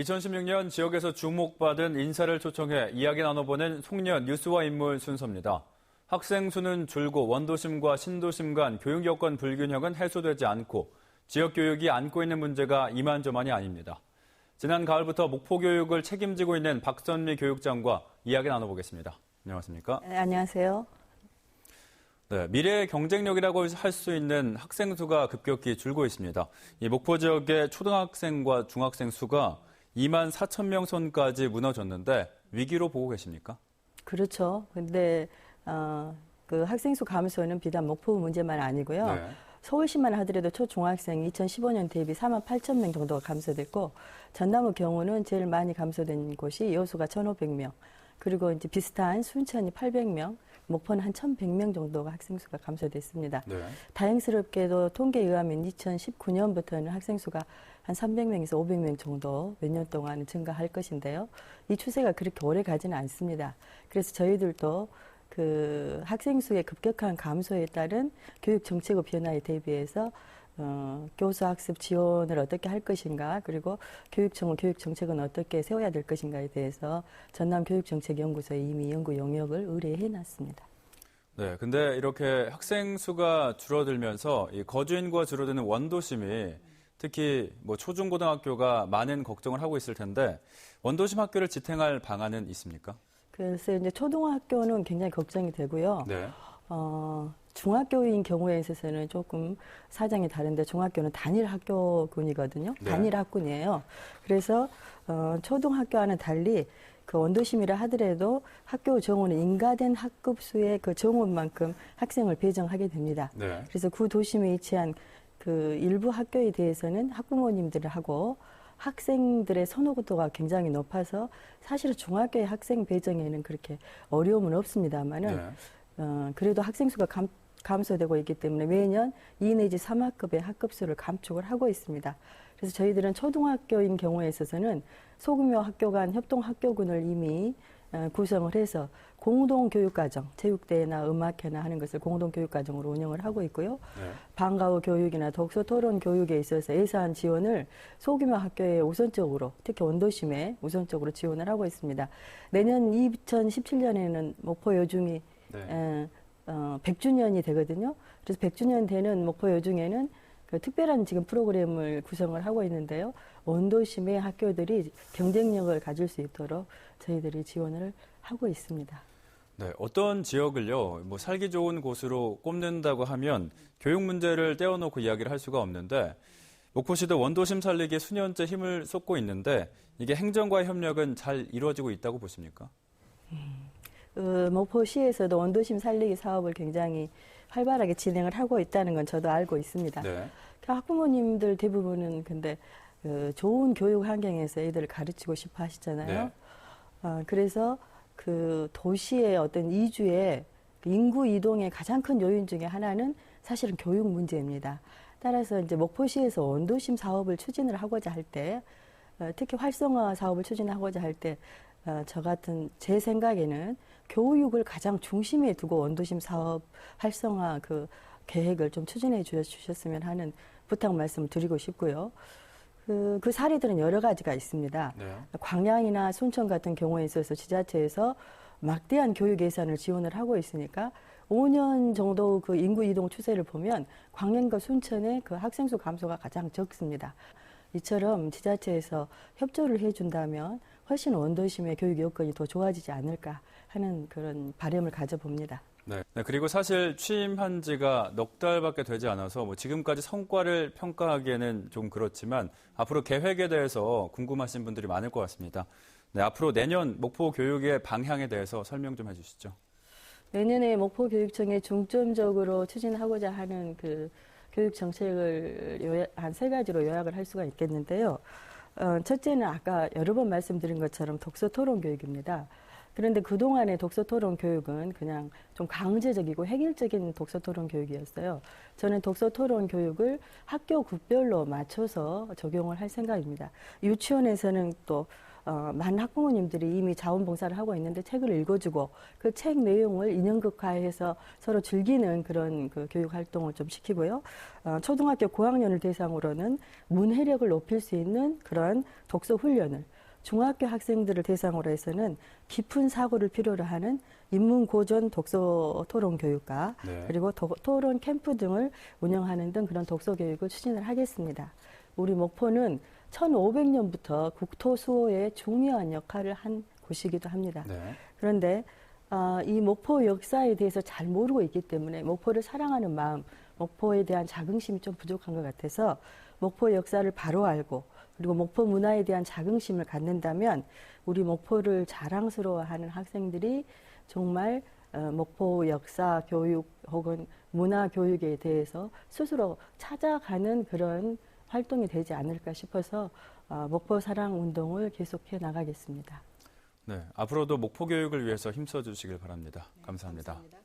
2016년 지역에서 주목받은 인사를 초청해 이야기 나눠보는 송년 뉴스와 인물 순서입니다. 학생 수는 줄고 원도심과 신도심 간 교육 여건 불균형은 해소되지 않고 지역 교육이 안고 있는 문제가 이만저만이 아닙니다. 지난 가을부터 목포 교육을 책임지고 있는 박선미 교육장과 이야기 나눠보겠습니다. 안녕하십니까? 네, 안녕하세요. 네, 미래의 경쟁력이라고 할 수 있는 학생 수가 급격히 줄고 있습니다. 이 목포 지역의 초등학생과 중학생 수가 2만 4천 명 선까지 무너졌는데 위기로 보고 계십니까? 그렇죠. 근데 그 학생 수 감소는 비단 목포 문제만 아니고요. 네. 서울시만 하더라도 초중학생이 2015년 대비 4만 8천 명 정도가 감소됐고, 전남의 경우는 제일 많이 감소된 곳이 여수가 1,500명, 그리고 이제 비슷한 순천이 800명, 목포는 한 1,100명 정도가 학생 수가 감소됐습니다. 네. 다행스럽게도 통계에 의하면 2019년부터는 학생 수가 한 300명에서 500명 정도 몇 년 동안 증가할 것인데요. 이 추세가 그렇게 오래 가지는 않습니다. 그래서 저희들도 그 학생 수의 급격한 감소에 따른 교육 정책의 변화에 대비해서 교수 학습 지원을 어떻게 할 것인가, 그리고 교육청은 교육 정책은 어떻게 세워야 될 것인가에 대해서 전남교육정책연구소에 이미 연구 용역을 의뢰해 놨습니다. 네, 근데 이렇게 학생 수가 줄어들면서 이 거주인구가 줄어드는 원도심이 특히 뭐 초중고등학교가 많은 걱정을 하고 있을 텐데 원도심 학교를 지탱할 방안은 있습니까? 그래서 이제 초등학교는 굉장히 걱정이 되고요. 네. 중학교인 경우에 있어서는 조금 사정이 다른데 중학교는 단일 학교군이거든요. 네. 단일 학군이에요. 그래서 초등학교와는 달리 그 원도심이라 하더라도 학교 정원은 인가된 학급 수의 그 정원만큼 학생을 배정하게 됩니다. 네. 그래서 그 도심에 위치한 그 일부 학교에 대해서는 학부모님들하고 학생들의 선호도가 굉장히 높아서 사실은 중학교의 학생 배정에는 그렇게 어려움은 없습니다만은 네. 그래도 학생 수가 감소되고 있기 때문에 매년 2 내지 3학급의 학급수를 감축을 하고 있습니다. 그래서 저희들은 초등학교인 경우에 있어서는 소규모 학교 간 협동학교군을 이미 구성을 해서 공동교육과정, 체육대회나 음악회나 하는 것을 공동교육과정으로 운영을 하고 있고요. 네. 방과 후 교육이나 독서토론 교육에 있어서 예산 지원을 소규모 학교에 우선적으로, 특히 원도심에 우선적으로 지원을 하고 있습니다. 내년 2017년에는 목포 여중이 네. 100주년이 되거든요. 그래서 100주년 되는 목포 여중에는 그 특별한 지금 프로그램을 구성을 하고 있는데요. 원도심의 학교들이 경쟁력을 가질 수 있도록 저희들이 지원을 하고 있습니다. 네, 어떤 지역을요, 뭐 살기 좋은 곳으로 꼽는다고 하면 교육 문제를 떼어놓고 이야기를 할 수가 없는데 목포시도 원도심 살리기에 수년째 힘을 쏟고 있는데 이게 행정과의 협력은 잘 이루어지고 있다고 보십니까? 목포시에서도 원도심 살리기 사업을 굉장히 활발하게 진행을 하고 있다는 건 저도 알고 있습니다. 네. 학부모님들 대부분은 근데 좋은 교육 환경에서 애들을 가르치고 싶어 하시잖아요. 네. 그래서 그 도시의 어떤 이주의 인구 이동의 가장 큰 요인 중에 하나는 사실은 교육 문제입니다. 따라서 이제 목포시에서 원도심 사업을 추진을 하고자 할 때, 특히 활성화 사업을 추진하고자 할 때, 저 같은 제 생각에는 교육을 가장 중심에 두고 원도심 사업 활성화 그 계획을 좀 추진해 주셨으면 하는 부탁 말씀을 드리고 싶고요. 그 사례들은 여러 가지가 있습니다. 네. 광양이나 순천 같은 경우에 있어서 지자체에서 막대한 교육 예산을 지원을 하고 있으니까 5년 정도 그 인구 이동 추세를 보면 광양과 순천의 그 학생 수 감소가 가장 적습니다. 이처럼 지자체에서 협조를 해준다면 훨씬 원도심의 교육 여건이 더 좋아지지 않을까 하는 그런 바람을 가져봅니다. 네. 그리고 사실 취임한 지가 넉 달밖에 되지 않아서 뭐 지금까지 성과를 평가하기에는 좀 그렇지만 앞으로 계획에 대해서 궁금하신 분들이 많을 것 같습니다. 네, 앞으로 내년 목포 교육의 방향에 대해서 설명 좀 해주시죠. 내년에 목포교육청에 중점적으로 추진하고자 하는 그 교육 정책을 한 3가지로 요약을 할 수가 있겠는데요. 첫째는 아까 여러 번 말씀드린 것처럼 독서 토론 교육입니다. 그런데 그동안의 독서 토론 교육은 그냥 좀 강제적이고 획일적인 독서 토론 교육이었어요. 저는 독서 토론 교육을 학교 급별로 맞춰서 적용을 할 생각입니다. 유치원에서는 또 많은 학부모님들이 이미 자원봉사를 하고 있는데 책을 읽어주고 그 책 내용을 인형극화해서 서로 즐기는 그런 그 교육 활동을 좀 시키고요. 초등학교 고학년을 대상으로는 문해력을 높일 수 있는 그런 독서 훈련을, 중학교 학생들을 대상으로 해서는 깊은 사고를 필요로 하는 인문고전 독서 토론 교육과 네. 그리고 토론 캠프 등을 운영하는 등 그런 독서 교육을 추진을 하겠습니다. 우리 목포는 1500년부터 국토 수호에 중요한 역할을 한 곳이기도 합니다. 네. 그런데 이 목포 역사에 대해서 잘 모르고 있기 때문에 목포를 사랑하는 마음, 목포에 대한 자긍심이 좀 부족한 것 같아서 목포 역사를 바로 알고 그리고 목포 문화에 대한 자긍심을 갖는다면 우리 목포를 자랑스러워하는 학생들이 정말 목포 역사 교육 혹은 문화 교육에 대해서 스스로 찾아가는 그런 활동이 되지 않을까 싶어서 목포 사랑 운동을 계속해 나가겠습니다. 네, 앞으로도 목포 교육을 위해서 힘써 주시길 바랍니다. 감사합니다. 감사합니다.